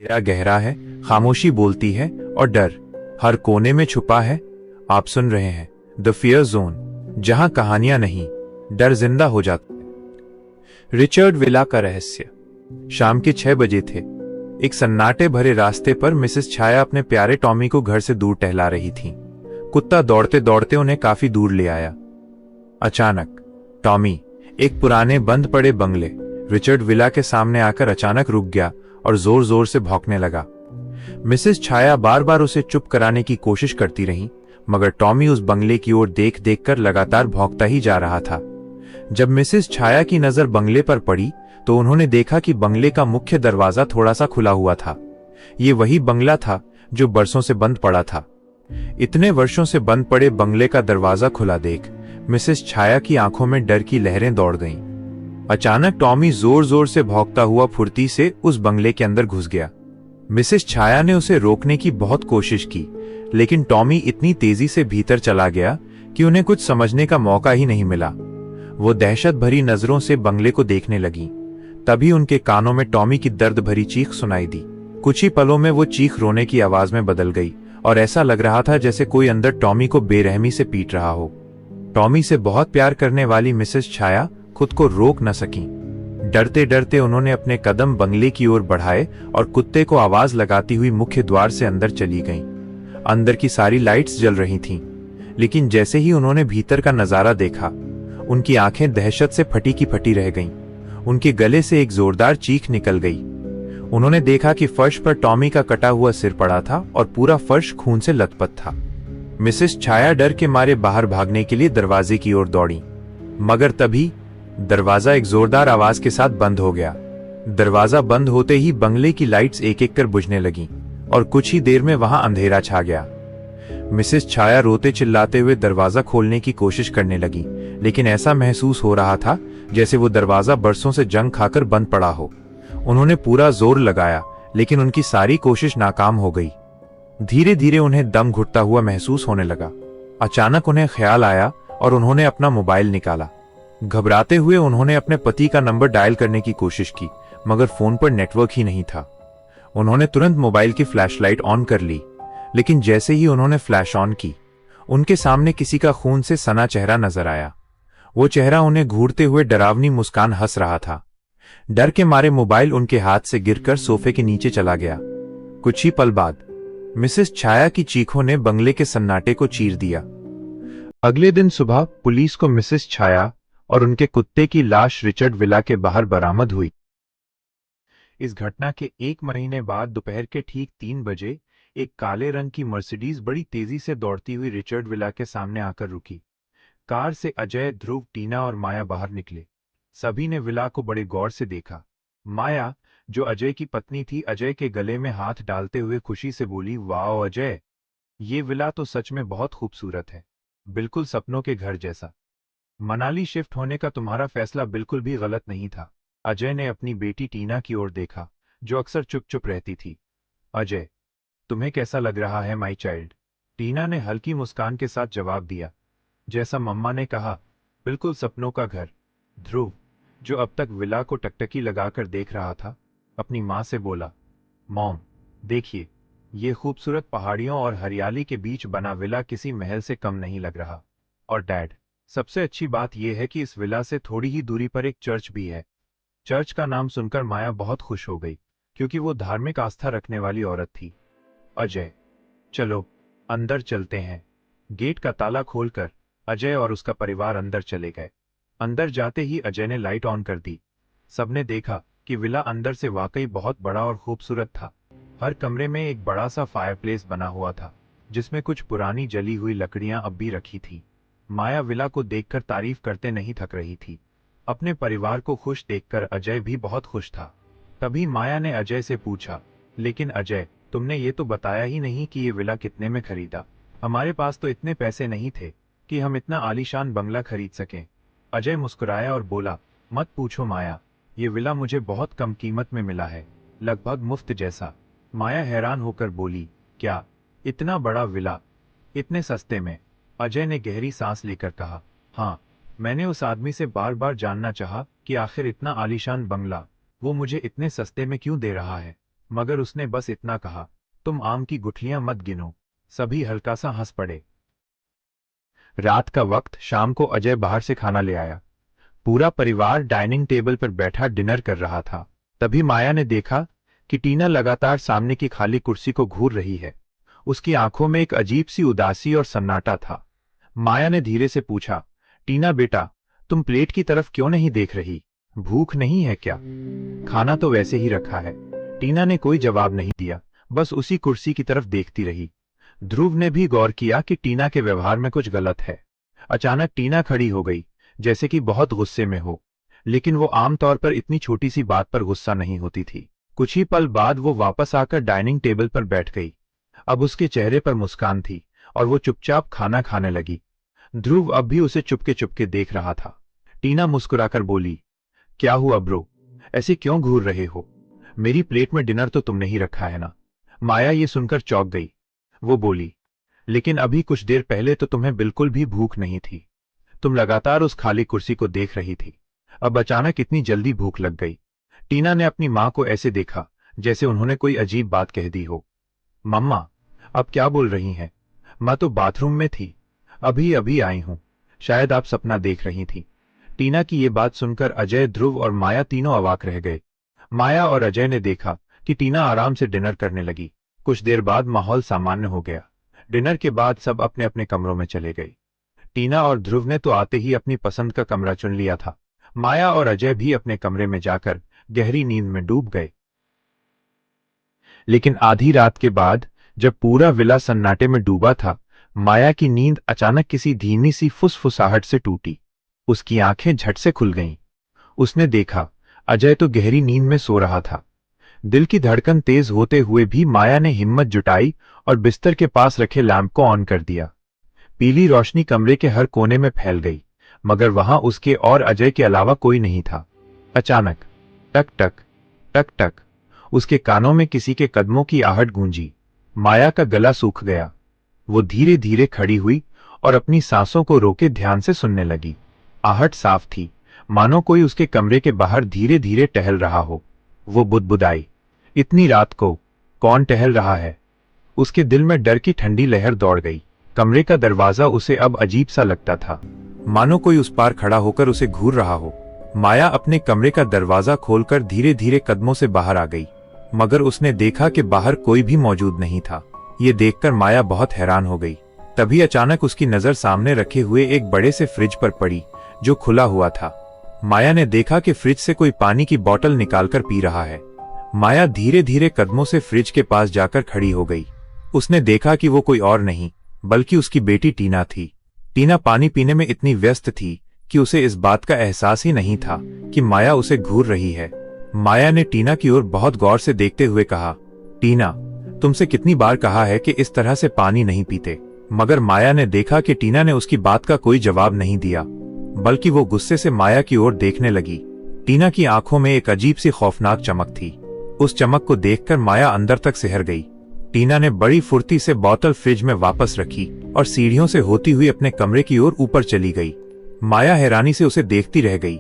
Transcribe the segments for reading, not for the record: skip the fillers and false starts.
अंधेरा गहरा है, खामोशी बोलती है और डर हर कोने में छुपा है। आप सुन रहे हैं द फियर जोन, जहां कहानियां नहीं, डर जिंदा हो जाता है। रिचर्ड विला का रहस्य। शाम के 6 बजे थे। एक सन्नाटे भरे रास्ते पर मिसेस छाया अपने प्यारे टॉमी को घर से दूर टहला रही थीं। कुत्ता दौड़ते दौड़ते उन्हें काफी दूर ले आया। अचानक टॉमी एक पुराने बंद पड़े बंगले रिचर्ड विला के सामने आकर अचानक रुक गया और जोर जोर से भौंकने लगा। मिसेस छाया बार बार उसे चुप कराने की कोशिश करती रही, मगर टॉमी उस बंगले की ओर देख देख कर लगातार भौंकता ही जा रहा था। जब मिसेस छाया की नजर बंगले पर पड़ी तो उन्होंने देखा कि बंगले का मुख्य दरवाजा थोड़ा सा खुला हुआ था। ये वही बंगला था जो बरसों से बंद पड़ा था। इतने वर्षों से बंद पड़े बंगले का दरवाजा खुला देख मिसेस छाया की आंखों में डर की लहरें दौड़ गईं। अचानक टॉमी जोर जोर से भौंकता हुआ फुर्ती से उस बंगले के अंदर घुस गया। मिसेस छाया ने उसे रोकने की बहुत कोशिश की, लेकिन टॉमी इतनी तेजी से भीतर चला गया कि उन्हें कुछ समझने का मौका ही नहीं मिला। वो दहशत भरी नजरों से बंगले को देखने लगी। तभी उनके कानों में टॉमी की दर्द भरी चीख सुनाई दी। कुछ ही पलों में वो चीख रोने की आवाज में बदल गई और ऐसा लग रहा था जैसे कोई अंदर टॉमी को बेरहमी से पीट रहा हो। टॉमी से बहुत प्यार करने वाली मिसेस छाया खुद को रोक न सकी। डरते डरते उन्होंने अपने कदम बंगले की ओर बढ़ाए और कुत्ते को आवाज लगाती हुई मुख्य द्वार से अंदर चली गईं। अंदर की सारी लाइट्स जल रही थीं, लेकिन जैसे ही उन्होंने भीतर का नजारा देखा, उनकी आंखें दहशत से फटी की फटी रह गईं। उनके गले से एक जोरदार चीख निकल गई। उन्होंने देखा कि फर्श पर टॉमी का कटा हुआ सिर पड़ा था और पूरा फर्श खून से लथपथ था। मिसेस छाया डर के मारे बाहर भागने के लिए दरवाजे की ओर दौड़ी, मगर तभी दरवाजा एक जोरदार आवाज के साथ बंद हो गया। दरवाजा बंद होते ही बंगले की लाइट्स एक एक कर बुझने लगीं और कुछ ही देर में वहां अंधेरा छा गया। मिसेस छाया रोते चिल्लाते हुए दरवाजा खोलने की कोशिश करने लगी, लेकिन ऐसा महसूस हो रहा था जैसे वो दरवाजा बरसों से जंग खाकर बंद पड़ा हो। उन्होंने पूरा जोर लगाया, लेकिन उनकी सारी कोशिश नाकाम हो गई। धीरे धीरे उन्हें दम घुटता हुआ महसूस होने लगा। अचानक उन्हें ख्याल आया और उन्होंने अपना मोबाइल निकाला। घबराते हुए उन्होंने अपने पति का नंबर डायल करने की कोशिश की, मगर फोन पर नेटवर्क ही नहीं था। उन्होंने तुरंत मोबाइल की फ्लैशलाइट ऑन कर ली, लेकिन जैसे ही उन्होंने फ्लैश ऑन की, उनके सामने किसी का खून से सना चेहरा नजर आया। वो चेहरा उन्हें घूरते हुए डरावनी मुस्कान हंस रहा था। डर के मारे मोबाइल उनके हाथ से गिरकर सोफे के नीचे चला गया। कुछ ही पल बाद मिसेस छाया की चीखों ने बंगले के सन्नाटे को चीर दिया। अगले दिन सुबह पुलिस को मिसेस छाया और उनके कुत्ते की लाश रिचर्ड विला के बाहर बरामद हुई। इस घटना के 1 महीने बाद दोपहर के ठीक 3 बजे एक काले रंग की मर्सिडीज बड़ी तेजी से दौड़ती हुई रिचर्ड विला के सामने आकर रुकी। कार से अजय, ध्रुव, टीना और माया बाहर निकले। सभी ने विला को बड़े गौर से देखा। माया, जो अजय की पत्नी थी, अजय के गले में हाथ डालते हुए खुशी से बोली, वाह अजय, ये विला तो सच में बहुत खूबसूरत है, बिल्कुल सपनों के घर जैसा। मनाली शिफ्ट होने का तुम्हारा फैसला बिल्कुल भी गलत नहीं था। अजय ने अपनी बेटी टीना की ओर देखा, जो अक्सर चुप चुप रहती थी। अजय, तुम्हें कैसा लग रहा है माई चाइल्ड? टीना ने हल्की मुस्कान के साथ जवाब दिया, जैसा मम्मा ने कहा, बिल्कुल सपनों का घर। ध्रुव, जो अब तक विला को टकटकी लगाकर देख रहा था, अपनी मां से बोला, मॉम, देखिए, ये खूबसूरत पहाड़ियों और हरियाली के बीच बना विला किसी महल से कम नहीं लग रहा। और डैड, सबसे अच्छी बात यह है कि इस विला से थोड़ी ही दूरी पर एक चर्च भी है। चर्च का नाम सुनकर माया बहुत खुश हो गई, क्योंकि वो धार्मिक आस्था रखने वाली औरत थी। अजय, चलो अंदर चलते हैं। गेट का ताला खोलकर अजय और उसका परिवार अंदर चले गए। अंदर जाते ही अजय ने लाइट ऑन कर दी। सबने देखा कि विला अंदर से वाकई बहुत बड़ा और खूबसूरत था। हर कमरे में एक बड़ा सा फायरप्लेस बना हुआ था, जिसमें कुछ पुरानी जली हुई लकड़ियां अब भी रखी थी। माया विला को देखकर तारीफ करते नहीं थक रही थी। अपने परिवार को खुश देखकर अजय भी बहुत खुश था। तभी माया ने अजय से पूछा, लेकिन अजय, तुमने ये तो बताया ही नहीं कि ये विला कितने में खरीदा। हमारे पास तो इतने पैसे नहीं थे कि हम इतना आलीशान बंगला खरीद सकें। अजय मुस्कुराया और बोला, मत पूछो माया, ये विला मुझे बहुत कम कीमत में मिला है, लगभग मुफ्त जैसा। माया हैरान होकर बोली, क्या, इतना बड़ा विला, इतने सस्ते में? अजय ने गहरी सांस लेकर कहा, हाँ, मैंने उस आदमी से बार बार जानना चाहा कि आखिर इतना आलीशान बंगला वो मुझे इतने सस्ते में क्यों दे रहा है। मगर उसने बस इतना कहा, तुम आम की गुठलियां मत गिनो। सभी हल्का सा हंस पड़े। रात का वक्त, शाम को अजय बाहर से खाना ले आया। पूरा परिवार डाइनिंग टेबल पर बैठा डिनर कर रहा था। तभी माया ने देखा कि टीना लगातार सामने की खाली कुर्सी को घूर रही है। उसकी आंखों में एक अजीब सी उदासी और सन्नाटा था। माया ने धीरे से पूछा, टीना बेटा, तुम प्लेट की तरफ क्यों नहीं देख रही? भूख नहीं है क्या? खाना तो वैसे ही रखा है। टीना ने कोई जवाब नहीं दिया, बस उसी कुर्सी की तरफ देखती रही। ध्रुव ने भी गौर किया कि टीना के व्यवहार में कुछ गलत है। अचानक टीना खड़ी हो गई, जैसे कि बहुत गुस्से में हो, लेकिन वो आमतौर पर इतनी छोटी सी बात पर गुस्सा नहीं होती थी। कुछ ही पल बाद वो वापस आकर डाइनिंग टेबल पर बैठ गई। अब उसके चेहरे पर मुस्कान थी और वो चुपचाप खाना खाने लगी। ध्रुव अब भी उसे चुपके चुपके देख रहा था। टीना मुस्कुराकर बोली, क्या हुआ ब्रो, ऐसे क्यों घूर रहे हो? मेरी प्लेट में डिनर तो तुमने ही रखा है ना? माया ये सुनकर चौंक गई। वो बोली, लेकिन अभी कुछ देर पहले तो तुम्हें बिल्कुल भी भूख नहीं थी। तुम लगातार उस खाली कुर्सी को देख रही थी। अब अचानक इतनी जल्दी भूख लग गई। टीना ने अपनी मां को ऐसे देखा जैसे उन्होंने कोई अजीब बात कह दी हो। मम्मा, अब क्या बोल रही हैं? मैं तो बाथरूम में थी, अभी अभी आई हूं। शायद आप सपना देख रही थी। टीना की ये बात सुनकर अजय, ध्रुव और माया तीनों अवाक रह गए। माया और अजय ने देखा कि टीना आराम से डिनर करने लगी। कुछ देर बाद माहौल सामान्य हो गया। डिनर के बाद सब अपने अपने कमरों में चले गए। टीना और ध्रुव ने तो आते ही अपनी पसंद का कमरा चुन लिया था। माया और अजय भी अपने कमरे में जाकर गहरी नींद में डूब गए। लेकिन आधी रात के बाद, जब पूरा विला सन्नाटे में डूबा था, माया की नींद अचानक किसी धीमी सी फुसफुसाहट से टूटी। उसकी आंखें झट से खुल गईं। उसने देखा, अजय तो गहरी नींद में सो रहा था। दिल की धड़कन तेज होते हुए भी माया ने हिम्मत जुटाई और बिस्तर के पास रखे लैंप को ऑन कर दिया। पीली रोशनी कमरे के हर कोने में फैल गई, मगर वहां उसके और अजय के अलावा कोई नहीं था। अचानक टक टक टक टक उसके कानों में किसी के कदमों की आहट गूंजी। माया का गला सूख गया। वो धीरे धीरे खड़ी हुई और अपनी सांसों को रोके ध्यान से सुनने लगी। आहट साफ थी, मानो कोई उसके कमरे के बाहर धीरे धीरे टहल रहा हो। वो बुदबुदाई, इतनी रात को कौन टहल रहा है? उसके दिल में डर की ठंडी लहर दौड़ गई। कमरे का दरवाजा उसे अब अजीब सा लगता था, मानो कोई उस पार खड़ा होकर उसे घूर रहा हो। माया अपने कमरे का दरवाजा खोलकर धीरे धीरे कदमों से बाहर आ गई, मगर उसने देखा कि बाहर कोई भी मौजूद नहीं था। ये देखकर माया बहुत हैरान हो गई। तभी अचानक उसकी नजर सामने रखे हुए एक बड़े से फ्रिज पर पड़ी, जो खुला हुआ था। माया ने देखा कि फ्रिज से कोई पानी की बोतल निकालकर पी रहा है। माया धीरे धीरे कदमों से फ्रिज के पास जाकर खड़ी हो गई। उसने देखा कि वो कोई और नहीं बल्कि उसकी बेटी टीना थी। टीना पानी पीने में इतनी व्यस्त थी कि उसे इस बात का एहसास ही नहीं था कि माया उसे घूर रही है। माया ने टीना की ओर बहुत गौर से देखते हुए कहा, टीना, तुमसे कितनी बार कहा है कि इस तरह से पानी नहीं पीते? मगर माया ने देखा कि टीना ने उसकी बात का कोई जवाब नहीं दिया, बल्कि वो गुस्से से माया की ओर देखने लगी। टीना की आंखों में एक अजीब सी खौफनाक चमक थी। उस चमक को देखकर माया अंदर तक सिहर गई। टीना ने बड़ी फुर्ती से बोतल फ्रिज में वापस रखी और सीढ़ियों से होती हुई अपने कमरे की ओर ऊपर चली गई। माया हैरानी से उसे देखती रह गई।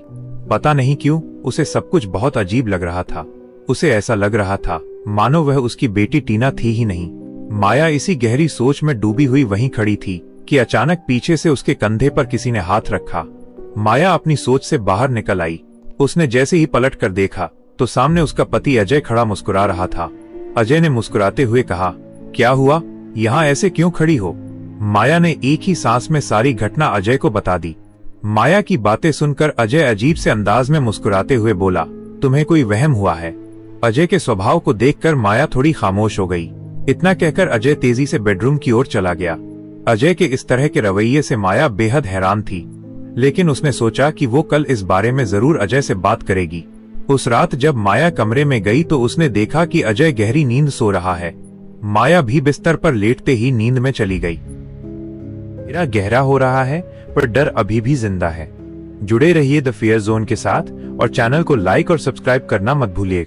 पता नहीं क्यों उसे सब कुछ बहुत अजीब लग रहा था। उसे ऐसा लग रहा था मानो वह उसकी बेटी टीना थी ही नहीं। माया इसी गहरी सोच में डूबी हुई वहीं खड़ी थी कि अचानक पीछे से उसके कंधे पर किसी ने हाथ रखा। माया अपनी सोच से बाहर निकल आई। उसने जैसे ही पलट कर देखा तो सामने उसका पति अजय खड़ा मुस्कुरा रहा था। अजय ने मुस्कुराते हुए कहा, क्या हुआ, यहाँ ऐसे क्यों खड़ी हो? माया ने एक ही सांस में सारी घटना अजय को बता दी। माया की बातें सुनकर अजय अजीब से अंदाज में मुस्कुराते हुए बोला, तुम्हें कोई वहम हुआ है? अजय के स्वभाव को देखकर माया थोड़ी खामोश हो गई। इतना कहकर अजय तेजी से बेडरूम की ओर चला गया। अजय के इस तरह के रवैये से माया बेहद हैरान थी, लेकिन उसने सोचा कि वो कल इस बारे में जरूर अजय से बात करेगी। उस रात जब माया कमरे में गई तो उसने देखा कि अजय गहरी नींद सो रहा है। माया भी बिस्तर पर लेटते ही नींद में चली गई। मेरा गहरा हो रहा है पर डर अभी भी जिंदा है। जुड़े रहिए द फियर जोन के साथ और चैनल को लाइक और सब्सक्राइब करना मत भूलिएगा।